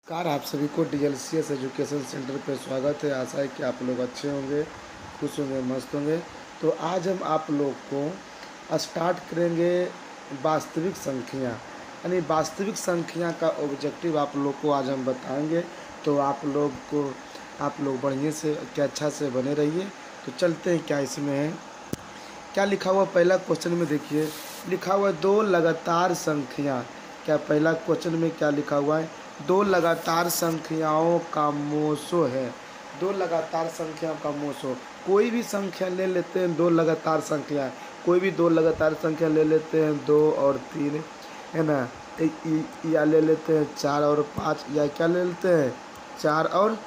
Car आप सभी को डीएलसीएस एजुकेशन सेंटर पर स्वागत है। आशा है कि आप लोग अच्छे होंगे, खुश होंगे, मस्त होंगे। तो आज हम आप लोग को स्टार्ट करेंगे वास्तविक संख्या, यानी वास्तविक संख्या का ऑब्जेक्टिव आप लोग को आज हम बताएंगे। तो आप लोग बढ़िया से अच्छा से बने रहिए। तो चलते हैं, क्या इसमें है, क्या लिखा हुआ पहला क्वेश्चन में देखिए, लिखा हुआ है दो लगातार संख्या। क्या पहला क्वेश्चन में क्या लिखा हुआ है? दो लगातार संख्याओं का मोसो है। दो लगातार संख्याओं का मोसो, कोई भी संख्या ले लेते हैं, दो लगातार संख्या, कोई भी दो लगातार संख्या ले लेते हैं, 2 और 3 है ना, या ले लेते हैं 4 और 5, या क्या ले लेते हैं 4 और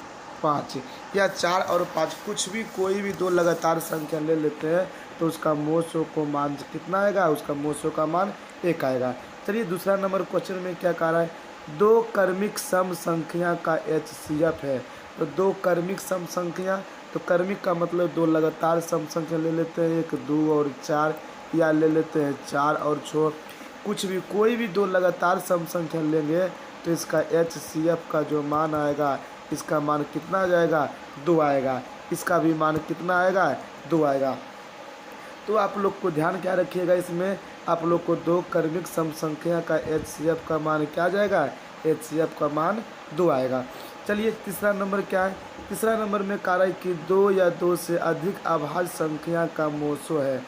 5, या 4 और 5, कुछ भी कोई भी दो लगातार संख्या ले लेते हैं तो उसका मोसो को मान कितना आएगा? उसका मोसो का मान 1 आएगा। चलिए दूसरा नंबर क्वेश्चन में क्या कह रहा है? दो क्रमिक सम संख्या का एचसीएफ है। तो दो क्रमिक सम संख्या, तो क्रमिक का मतलब दो लगातार सम संख्या ले लेते हैं, 1, 2 और 4, या ले लेते हैं 4 और 6, कुछ भी कोई भी दो लगातार सम संख्या लेंगे तो इसका एचसीएफ का जो मान आएगा, इसका मान कितना आ जाएगा? 2 आएगा। इसका भी मान कितना आएगा? 2 आएगा। तो आप लोग को ध्यान क्या रखिएगा, इसमें आप लोग को दो क्रमिक सम संख्या का एचसीएफ का मान क्या आ जाएगा? एचसीएफ का मान 2 आएगा। चलिए तीसरा नंबर क्या है? तीसरा नंबर में कह रहा है कि 2 या 2 से अधिक अभाज्य संख्या का मोसो है।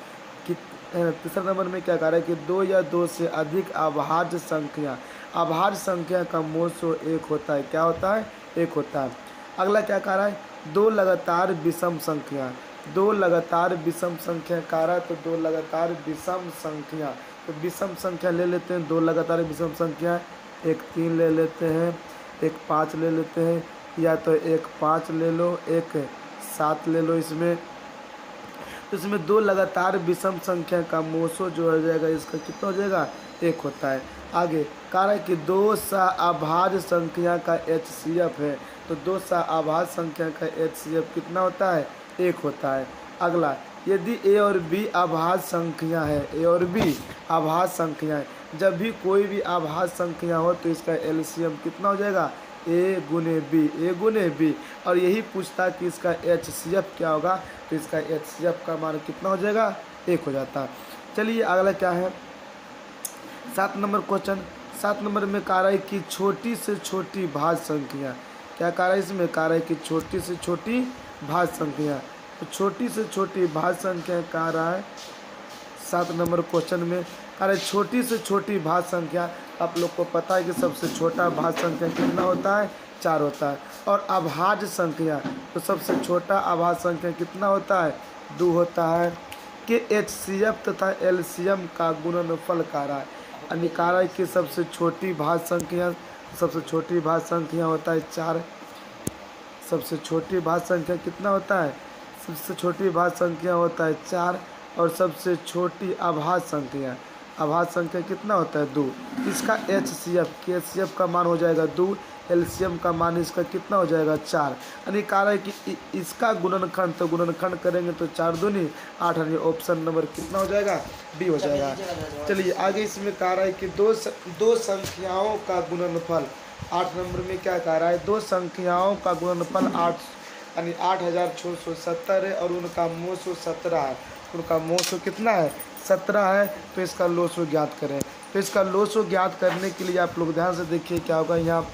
कि तीसरा नंबर में क्या कह रहा है कि 2 या 2 से अधिक अभाज्य संख्या का मोसो 1 होता है। क्या होता है? 1 होता है। अगला क्या कह रहा है? दो लगातार विषम संख्या, दो लगातार विषम संख्या कह रहा है, तो दो लगातार विषम संख्या, तो विषम संख्या ले लेते हैं, दो लगातार विषम संख्या, एक 3 ले लेते हैं, एक 5 ले लेते हैं, या तो एक 5 ले लो, एक 7 ले लो। तो इसमें दो लगातार विषम संख्या का मोसो जो हो जाएगा, इसका कितना हो जाएगा? 1 होता है। आगे कह रहा है कि दो अभाज्य संख्या का एचसीएफ है। तो दो अभाज्य संख्या का एचसीएफ कितना होता है? 1 होता है। अगला, यदि ए और बी अभाज्य संख्या है, ए और बी अभाज्य संख्या है, जब भी कोई भी अभाज्य संख्या हो तो इसका एलसीएम कितना हो जाएगा? ए गुने बी, ए गुने बी। और यही पूछता कि इसका एचसीएफ क्या होगा, तो इसका एचसीएफ का मान कितना हो जाएगा? 1 हो जाता। चलिए अगला क्या है? 7 नंबर क्वेश्चन। 7 नंबर में कह रहा है कि छोटी से छोटी भाज्य संख्या, क्या कह रहा है इसमें? कह रहा है कि छोटी से छोटी भाज्य संख्या, तो छोटी से छोटी भाज्य संख्या कह रहा है 7 नंबर क्वेश्चन में। कह रहा है छोटी से छोटी भाज्य संख्या, आप लोग को पता है कि सबसे छोटा भाज्य संख्या कितना होता है? 4 होता है। और अभाज्य संख्या, तो सबसे छोटा अभाज्य संख्या कितना होता है? 2 होता है। कि एचसीएफ तथा एलसीएम का गुणनफल कह रहा है, यानी कह रहा है कि सबसे छोटी भाज्य संख्या होता है 4। सबसे छोटी भाज्य संख्या कितना होता है? सबसे छोटी भाज्य संख्या होता है 4। और सबसे छोटी अभाज्य संख्या कितना होता है? 2। इसका एचसीएफ का मान हो जाएगा 2, एलसीएम का मान इसका कितना हो जाएगा? 4। यानी कह रहा है कि इसका गुणनखंड, तो गुणनखंड करेंगे तो 4 दूनी 8, यानी ऑप्शन नंबर कितना हो जाएगा? डी हो जाएगा। चलिए आगे इसमें कह रहा है कि दो संख्याओं का गुणनफल। 8 नंबर में क्या कह रहा है? दो संख्याओं का गुणनफल 8, यानी 8670 है, और उनका मोसो 17 है। उनका मोसो कितना है? 17 है। तो इसका लोसो ज्ञात करें। तो इसका लोसो ज्ञात करने के लिए आप लोग ध्यान से देखिए क्या होगा। यहाँ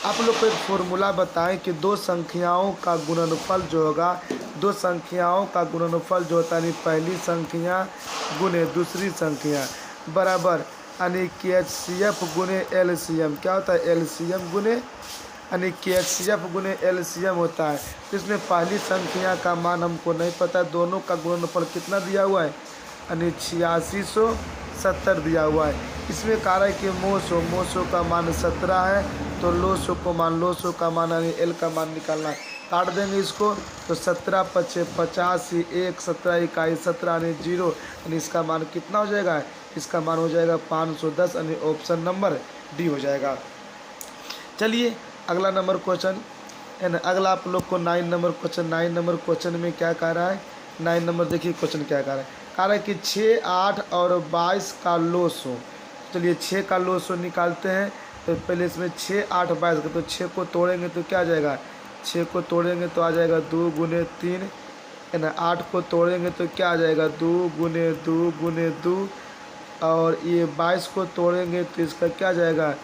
आप लोग को एक फॉर्मूला बताएं कि दो संख्याओं का गुणनफल जो होगा, दो संख्याओं का गुणनफल जो होता है, यानी पहली संख्या गुने दूसरी संख्या बराबर, यानी के एचसीएफ गुने एलसीएम। क्या होता है? एलसीएम गुने, यानी के एचसीएफ गुने एलसीएम होता है। तो इसमें पहली संख्या का मान हमको नहीं पता, दोनों का गुणनफल कितना दिया हुआ है, यानी 8670 दिया हुआ है। इसमें कह रहा है कि मोसो का मान 17 है, तो लोसो का मान यानी एल का मान निकालना है। काट देंगे इसको, तो 17 पचे 85, 1 17 21 17, यानी 0, यानी इसका मान कितना हो जाएगा? इसका मान हो जाएगा 510, यानी ऑप्शन नंबर डी हो जाएगा। चलिए अगला नंबर क्वेश्चन है ना, अगला आप लोग को 9 नंबर क्वेश्चन। 9 नंबर क्वेश्चन में क्या कह रहा है? 9 नंबर देखिए क्वेश्चन क्या कह रहा है। कह रहा है कि 6, 8 और 22 का लोसो। चलिए 6 का लोसो निकालते हैं। तो पहले इसमें 6 8 22 का, तो 6 को तोड़ेंगे तो क्या आ जाएगा, 6 को तोड़ेंगे तो आ जाएगा 2 गुने 3 है ना। 8 को तोड़ेंगे तो क्या आ जाएगा 2 गुने 2 गुने 2, और ये 22 को तोड़ेंगे तो इसका क्या आ जाएगा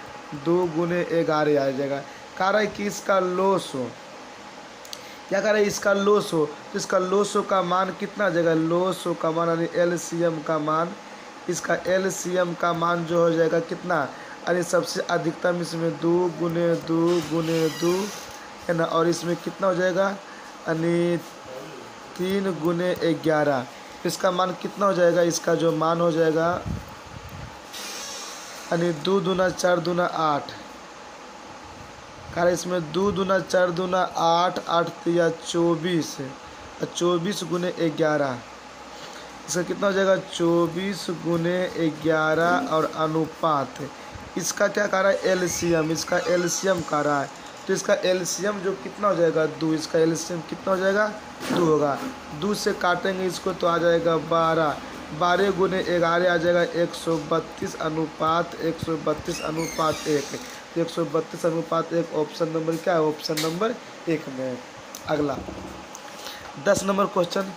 2 गुने 11 आ जाएगा। कह रहा है कि इसका लोस हो, क्या कह रहा है इसका लोस हो, तो इसका लोस हो का मान कितना आ जाएगा, लोस हो का मान यानी एलसीएम का मान, इसका एलसीएम का मान जो हो जाएगा कितना, यानी सबसे अधिकतम इसमें 2 गुने 2 गुने 2 है ना, और इसमें कितना हो जाएगा यानी 3 गुने 11, इसका मान कितना हो जाएगा, इसका जो मान हो जाएगा यानी 2 दूना 4 दूना 8, कारण इसमें 2 दूना 4 दूना 8 8 तिया 24 और 24 गुने 11, इसका कितना हो जाएगा 24 गुने 11 और अनुपात इसका क्या कह रहा है एलसीएम, इसका एलसीएम कह रहा है, तो इसका एलसीएम जो कितना हो जाएगा 2, इसका एलसीएम कितना हो जाएगा 2 होगा। 2 से काटेंगे इसको तो आ जाएगा 12, 12 गुने 11 आ जाएगा 132 अनुपात 132 अनुपात 1, तो 132 अनुपात 1 ऑप्शन नंबर क्या है, ऑप्शन नंबर 1 में है। अगला 10 नंबर क्वेश्चन,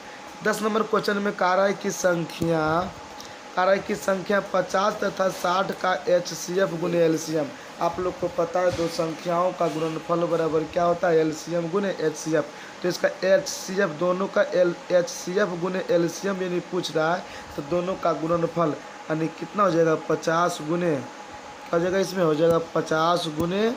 10 नंबर क्वेश्चन में कह रहा है कि संख्या 50 तथा 60 का एचसीएफ गुने एलसीएम। आप लोग को पता है दो संख्याओं का गुणनफल बराबर क्या होता है एलसीएम गुने एचसीएफ, तो इसका एचसीएफ दोनों का एचसीएफ गुने एलसीएम यानी पूछ रहा है, तो दोनों का गुणनफल यानी कितना हो जाएगा 50 गुने, हो जाएगा इसमें हो जाएगा 50 गुने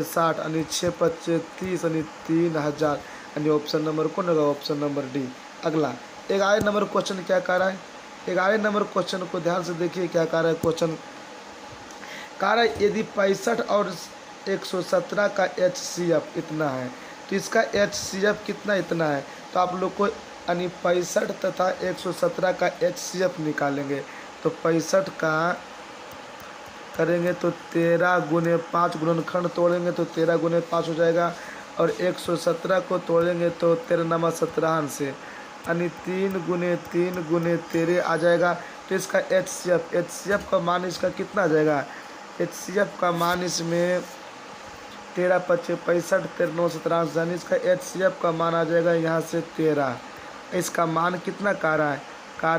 60 यानी 6 25 30 यानी 3000 यानी ऑप्शन नंबर कौन होगा, ऑप्शन नंबर डी। अगला 11 नंबर क्वेश्चन क्या कह रहा है, 11 नंबर क्वेश्चन को ध्यान से देखिए क्या कह रहा है क्वेश्चन, कह रहा है यदि 65 और 117 का एचसीएफ इतना है तो इसका एचसीएफ कितना इतना है, तो आप लोग को यानी 65 तथा 117 का एचसीएफ निकालेंगे, तो 65 का करेंगे तो 13 गुने 5 गुणनखंड तोड़ेंगे तो 13 गुने 5 हो जाएगा, और 117 को तोड़ेंगे तो 13 नमा 17 से यानी 3 गुने 13 आ जाएगा, तो इसका एचसीएफ का मान इसका कितना आ जाएगा, एचसीएफ का मान इसमें 13 25 65 13 9 17 यानी इसका एचसीएफ का मान आ जाएगा यहाँ से 13, इसका मान कितना कह रहा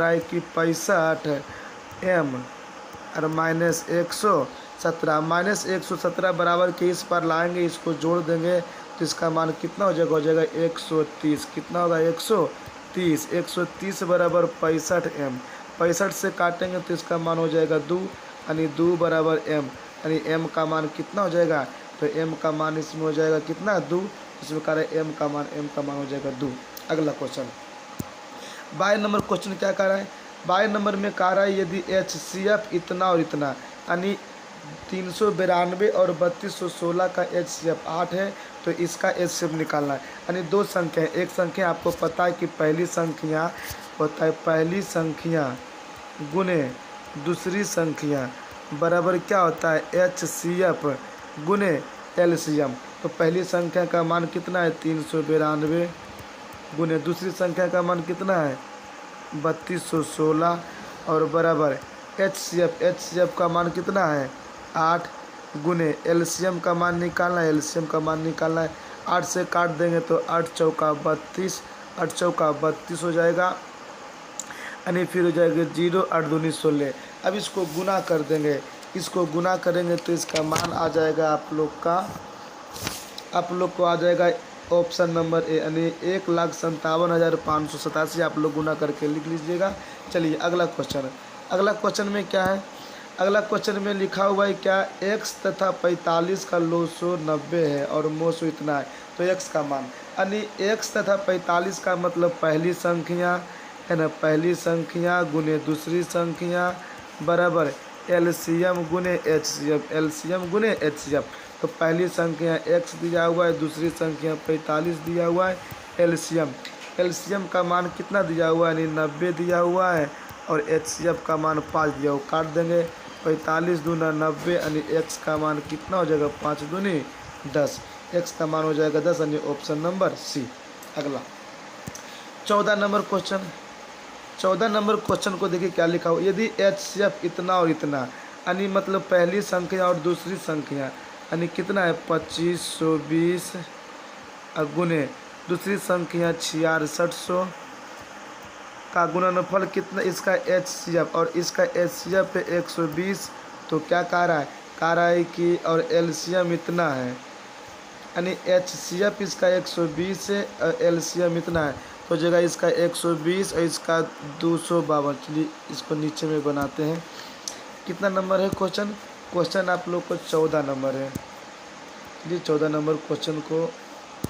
है कि 65 एम और माइनस 117 बराबर के इस पर लाएंगे, इसको जोड़ देंगे तो इसका मान कितना हो जाएगा 130, कितना होगा 130 बराबर 65 एम, 65 से काटेंगे तो इसका मान हो जाएगा 2 यानी 2 बराबर एम, यानी एम का मान कितना हो जाएगा, तो एम का मान इसमें हो जाएगा कितना 2, इसमें कह रहा है एम का मान हो जाएगा 2। अगला क्वेश्चन 22 नंबर क्वेश्चन क्या कह रहा है, 22 नंबर में कह रहा है यदि एचसीएफ इतना और इतना यानी 392 और 3216 का एचसीएफ 8 है तो इसका एचसीएफ निकालना है, यानी दो संख्या है, एक संख्या आपको पता है कि पहली संख्या होता है पहली संख्या गुने दूसरी संख्या बराबर क्या होता है एचसीएफ गुने एलसीएम, तो पहली संख्या का मान कितना है 392 गुने दूसरी संख्या का मान कितना है 3216 और बराबर एचसीएफ का मान कितना है 8 गुने एलसीएम का मान निकालना है, 8 से काट देंगे तो 8 चौका 32 हो जाएगा, यानी फिर हो जाएगा 0 8 दूनी 16। अब इसको गुना कर देंगे, इसको गुना करेंगे तो इसका मान आ जाएगा आप लोग को आ जाएगा ऑप्शन नंबर ए यानी 1,57,587 आप लोग गुना करके लिख लीजिएगा। चलिए अगला क्वेश्चन में क्या है, अगला क्वेश्चन में लिखा हुआ है क्या x तथा 45 का लोसो 90 है और मोसो इतना है, तो x का मान यानी x तथा 45 का मतलब पहली संख्या है ना, पहली संख्या गुने दूसरी संख्या बराबर एलसीएम गुने एचसीएफ, तो पहली संख्या x दिया हुआ है, दूसरी संख्या 45 दिया हुआ है, एलसीएम का मान कितना दिया हुआ है यानी 90 दिया हुआ है, और एचसीएफ का मान 5 दिया हुआ, काट देंगे 45 दूना 90 यानी x का मान कितना हो जाएगा 5 दूनी 10, x का मान हो जाएगा 10 यानी ऑप्शन नंबर सी। अगला 14 नंबर क्वेश्चन को देखिए क्या लिखा हो, यदि एचसीएफ इतना और इतना यानी मतलब पहली संख्या और दूसरी संख्या, यानी कितना है 2520 गुने दूसरी संख्या 6600 का गुणनफल कितना, इसका HCF और इसका HCF है 120। तो क्या कह रहा है कि और LCM इतना है, यानी HCF इसका 120 है और LCM इतना है, तो जगह इसका 120 और इसका 252। चलिए इसको नीचे में बनाते हैं। कितना नंबर है क्वेश्चन आप लोग को 14 नंबर है। चलिए 14 नंबर क्वेश्चन को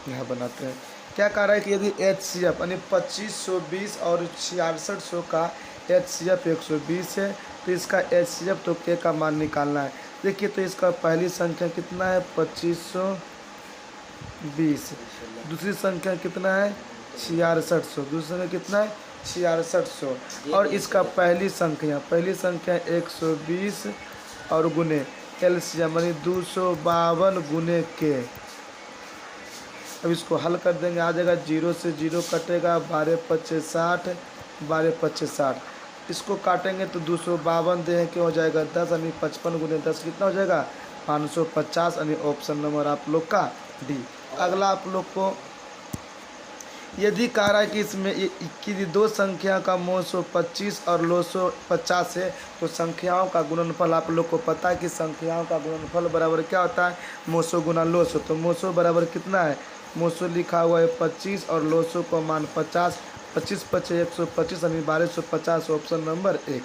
यहाँ बनाते हैं। क्या कह रहा है कि यदि HCF यानी 2520 और 6600 का HCF 120 है तो इसका HCF तो K का मान निकालना है। देखिए तो इसका पहली संख्या कितना है 2520, दूसरी संख्या कितना है 6600, दूसरी संख्या कितना है 6600 और इसका पहली संख्या 120 और गुने LCM यानी 252 गुने K। अब इसको हल कर देंगे, आ जाएगा 0 से 0 कटेगा, 12 पच्चे 60, 12 पच्चे 60। इसको काटेंगे तो 252 दें के हो जाएगा 10, यानी 55 गुने 10 कितना हो जाएगा 550, यानी ऑप्शन नंबर आप लोग का डी। अगला आप लोग को यदि कह रहा है कि इसमें कि दो संख्या का मोल 125 और लो 150 है तो संख्याओं का गुणनफल आप लोग को पता है कि संख्याओं का गुणनफल बराबर क्या होता है मोसो गुना लोसो। तो मोसो बराबर कितना है, मोसो लिखा हुआ है 25 और लोसो को मान 50, 25 पच्चे 125 यानी 1250, ऑप्शन नंबर 1।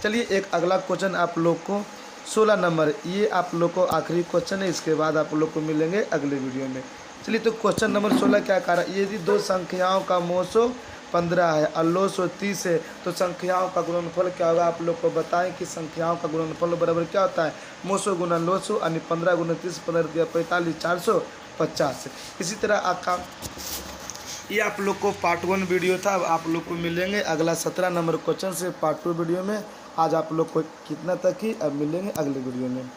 चलिए एक अगला क्वेश्चन आप लोग को 16 नंबर, ये आप लोग को आखिरी क्वेश्चन है, इसके बाद आप लोग को मिलेंगे अगले वीडियो में। चलिए तो क्वेश्चन नंबर 16 क्या कह रहा है, यदि दो संख्याओं का मोसो 15 है और लोसो 30 है तो संख्याओं का गुणनफल क्या होगा। आप लोग को बताएं कि संख्याओं का गुणनफल बराबर क्या होता है मोसो गुना लोसो, यानी 15 गुना 30, 15 45, 450। इसी तरह आपका ये आप लोग को पार्ट 1 वीडियो था। अब आप लोग को मिलेंगे अगला 17 नंबर क्वेश्चन से पार्ट 2 वीडियो में। आज आप लोग को कितना तक ही, अब मिलेंगे अगले वीडियो में।